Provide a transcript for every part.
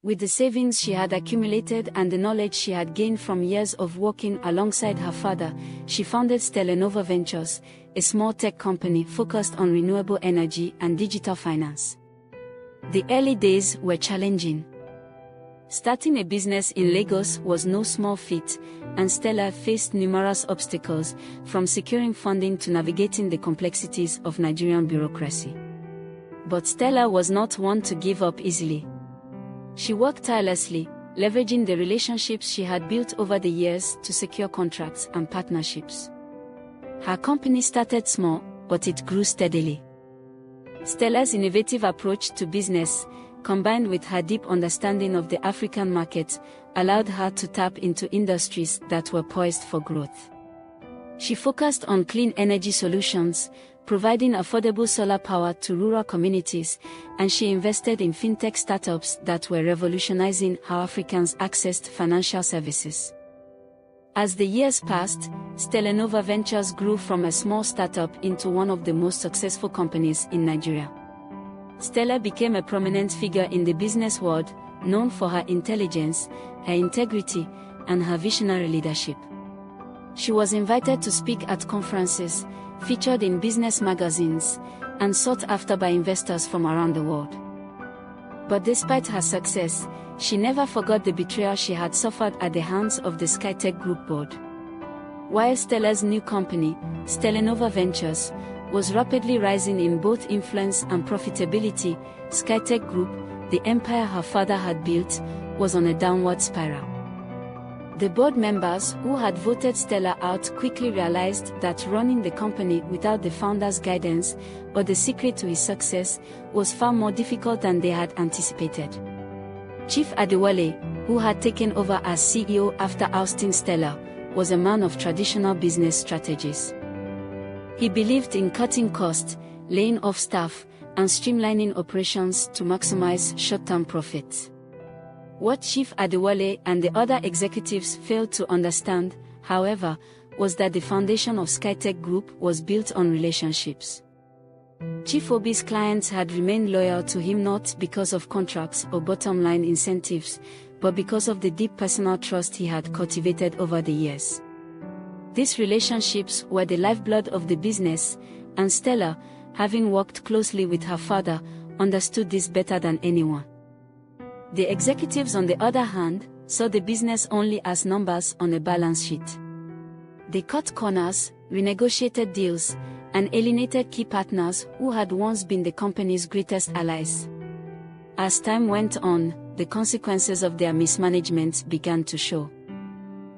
With the savings she had accumulated and the knowledge she had gained from years of working alongside her father, she founded STELLA Ventures, a small tech company focused on renewable energy and digital finance. The early days were challenging. Starting a business in Lagos was no small feat, and Stella faced numerous obstacles, from securing funding to navigating the complexities of Nigerian bureaucracy. But Stella was not one to give up easily. She worked tirelessly, leveraging the relationships she had built over the years to secure contracts and partnerships. Her company started small, but it grew steadily. Stella's innovative approach to business, combined with her deep understanding of the African market, allowed her to tap into industries that were poised for growth. She focused on clean energy solutions, providing affordable solar power to rural communities, and she invested in fintech startups that were revolutionizing how Africans accessed financial services. As the years passed, STELLA Ventures grew from a small startup into one of the most successful companies in Nigeria. Stella became a prominent figure in the business world, known for her intelligence, her integrity, and her visionary leadership. She was invited to speak at conferences, featured in business magazines, and sought after by investors from around the world. But despite her success, she never forgot the betrayal she had suffered at the hands of the Skytech Group board. While Stella's new company, STELLA Ventures, was rapidly rising in both influence and profitability, Skytech Group, the empire her father had built, was on a downward spiral. The board members who had voted Stella out quickly realized that running the company without the founder's guidance, or the secret to his success, was far more difficult than they had anticipated. Chief Adewale, who had taken over as CEO after ousting Stella, was a man of traditional business strategies. He believed in cutting costs, laying off staff, and streamlining operations to maximize short-term profits. What Chief Adewale and the other executives failed to understand, however, was that the foundation of Skytech Group was built on relationships. Chief Obi's clients had remained loyal to him not because of contracts or bottom-line incentives, but because of the deep personal trust he had cultivated over the years. These relationships were the lifeblood of the business, and Stella, having worked closely with her father, understood this better than anyone. The executives, on the other hand, saw the business only as numbers on a balance sheet. They cut corners, renegotiated deals, and alienated key partners who had once been the company's greatest allies. As time went on, the consequences of their mismanagement began to show.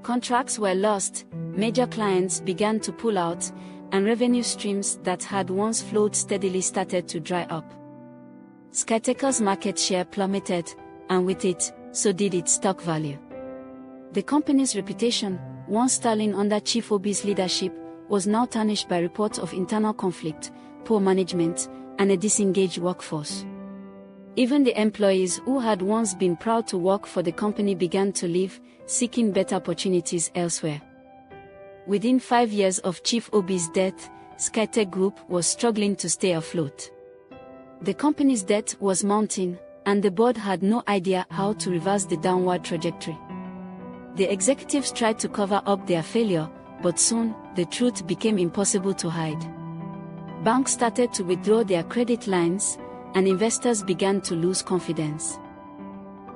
Contracts were lost, major clients began to pull out, and revenue streams that had once flowed steadily started to dry up. Skytech's market share plummeted, and with it, so did its stock value. The company's reputation, once sterling under Chief Obi's leadership, was now tarnished by reports of internal conflict, poor management, and a disengaged workforce. Even the employees who had once been proud to work for the company began to leave, seeking better opportunities elsewhere. Within 5 years of Chief Obi's death, Skytech Group was struggling to stay afloat. The company's debt was mounting, and the board had no idea how to reverse the downward trajectory. The executives tried to cover up their failure, but soon, the truth became impossible to hide. Banks started to withdraw their credit lines, and investors began to lose confidence.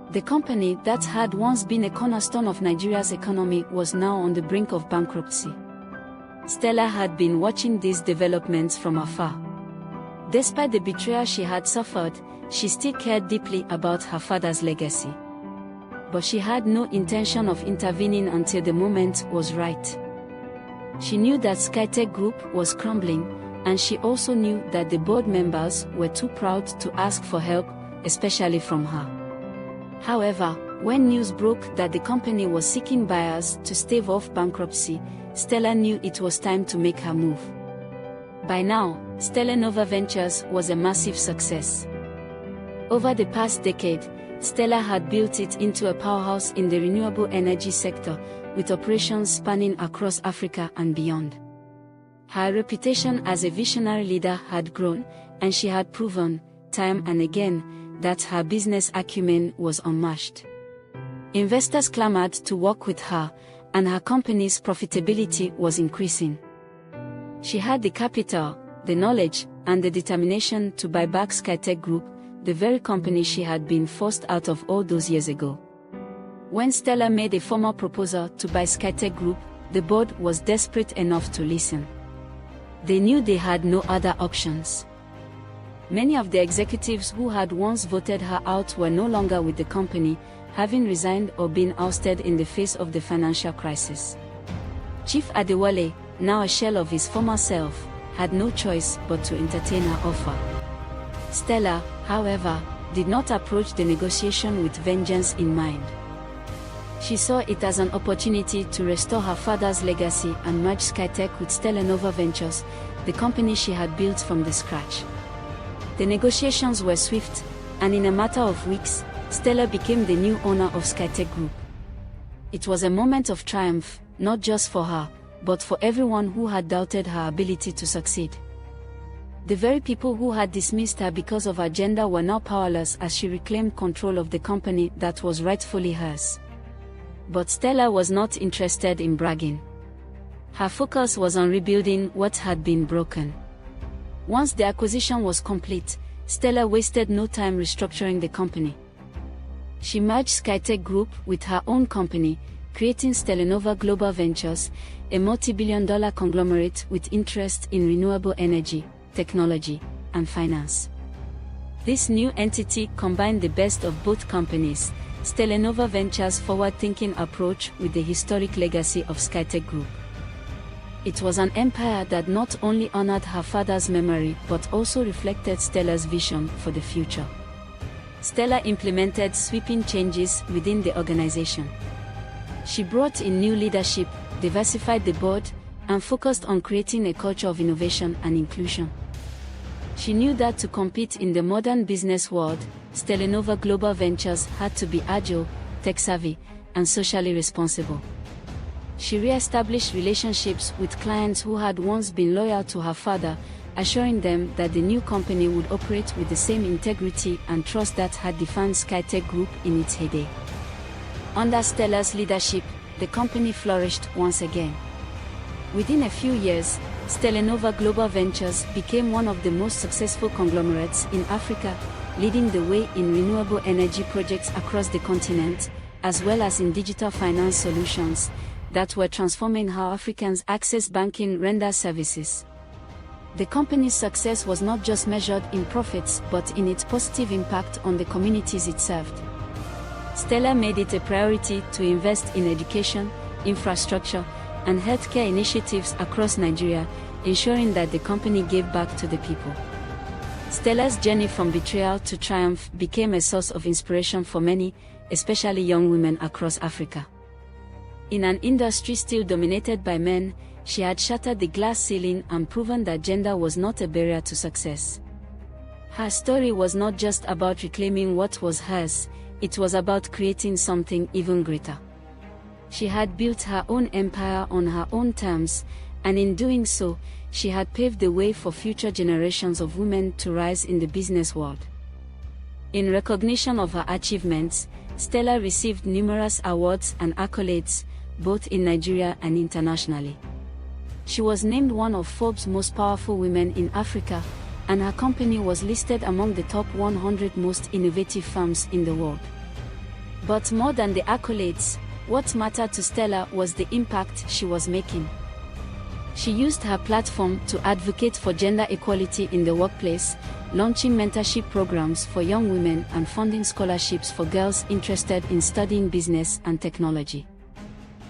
The company that had once been a cornerstone of Nigeria's economy was now on the brink of bankruptcy. Stella had been watching these developments from afar. Despite the betrayal she had suffered, she still cared deeply about her father's legacy. But she had no intention of intervening until the moment was right. She knew that Skytech Group was crumbling, and she also knew that the board members were too proud to ask for help, especially from her. However, when news broke that the company was seeking buyers to stave off bankruptcy, Stella knew it was time to make her move. By now, STELLA Ventures was a massive success. Over the past decade, Stella had built it into a powerhouse in the renewable energy sector, with operations spanning across Africa and beyond. Her reputation as a visionary leader had grown, and she had proven, time and again, that her business acumen was unmatched. Investors clamored to work with her, and her company's profitability was increasing. She had the capital, the knowledge, and the determination to buy back Skytech Group, the very company she had been forced out of all those years ago. When Stella made a formal proposal to buy Skytech Group, the board was desperate enough to listen. They knew they had no other options. Many of the executives who had once voted her out were no longer with the company, having resigned or been ousted in the face of the financial crisis. Chief Adewale, now a shell of his former self, had no choice but to entertain her offer. Stella, however, did not approach the negotiation with vengeance in mind. She saw it as an opportunity to restore her father's legacy and merge Skytech with STELLA Ventures, the company she had built from the scratch. The negotiations were swift, and in a matter of weeks, Stella became the new owner of Skytech Group. It was a moment of triumph, not just for her, but for everyone who had doubted her ability to succeed. The very people who had dismissed her because of her gender were now powerless as she reclaimed control of the company that was rightfully hers. But Stella was not interested in bragging. Her focus was on rebuilding what had been broken. Once the acquisition was complete, Stella wasted no time restructuring the company. She merged Skytech Group with her own company, creating STELLA Global Ventures, a multi-billion-dollar conglomerate with interest in renewable energy, technology, and finance. This new entity combined the best of both companies, STELLA Ventures' forward-thinking approach with the historic legacy of Skytech Group. It was an empire that not only honored her father's memory but also reflected Stella's vision for the future. Stella implemented sweeping changes within the organization. She brought in new leadership, diversified the board, and focused on creating a culture of innovation and inclusion. She knew that to compete in the modern business world, STELLA Global Ventures had to be agile, tech-savvy, and socially responsible. She re-established relationships with clients who had once been loyal to her father, assuring them that the new company would operate with the same integrity and trust that had defined Skytech Group in its heyday. Under Stella's leadership, the company flourished once again. Within a few years, STELLA Global Ventures became one of the most successful conglomerates in Africa, leading the way in renewable energy projects across the continent, as well as in digital finance solutions that were transforming how Africans access banking render services. The company's success was not just measured in profits but in its positive impact on the communities it served. Stella made it a priority to invest in education, infrastructure, and healthcare initiatives across Nigeria, ensuring that the company gave back to the people. Stella's journey from betrayal to triumph became a source of inspiration for many, especially young women across Africa. In an industry still dominated by men, she had shattered the glass ceiling and proven that gender was not a barrier to success. Her story was not just about reclaiming what was hers, it was about creating something even greater. She had built her own empire on her own terms, and in doing so, she had paved the way for future generations of women to rise in the business world. In recognition of her achievements, Stella received numerous awards and accolades, both in Nigeria and internationally. She was named one of Forbes' most powerful women in Africa, and her company was listed among the top 100 most innovative firms in the world. But more than the accolades, what mattered to Stella was the impact she was making. She used her platform to advocate for gender equality in the workplace, launching mentorship programs for young women and funding scholarships for girls interested in studying business and technology.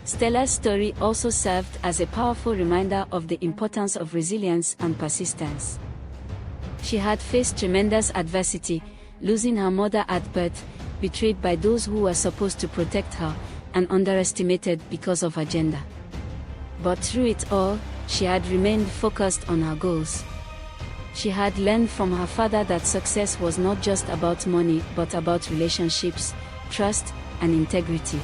Stella's story also served as a powerful reminder of the importance of resilience and persistence. She had faced tremendous adversity, losing her mother at birth, betrayed by those who were supposed to protect her, and underestimated because of her gender. But through it all, she had remained focused on her goals. She had learned from her father that success was not just about money but about relationships, trust, and integrity.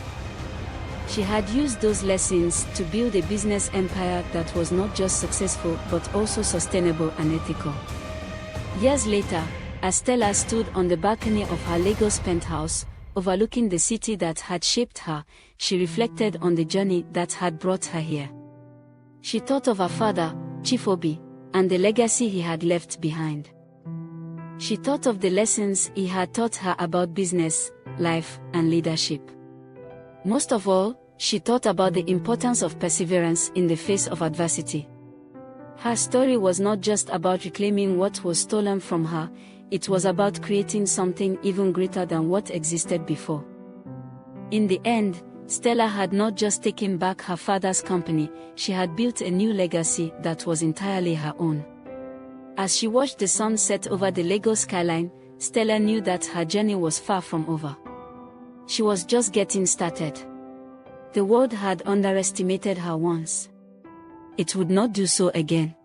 She had used those lessons to build a business empire that was not just successful but also sustainable and ethical. Years later, As Stella stood on the balcony of her Lagos penthouse, overlooking the city that had shaped her, she reflected on the journey that had brought her here. She thought of her father, Chief Obi, and the legacy he had left behind. She thought of the lessons he had taught her about business, life, and leadership. Most of all, she thought about the importance of perseverance in the face of adversity. Her story was not just about reclaiming what was stolen from her, it was about creating something even greater than what existed before. In the end, Stella had not just taken back her father's company, she had built a new legacy that was entirely her own. As she watched the sun set over the Lagos skyline, Stella knew that her journey was far from over. She was just getting started. The world had underestimated her once. It would not do so again.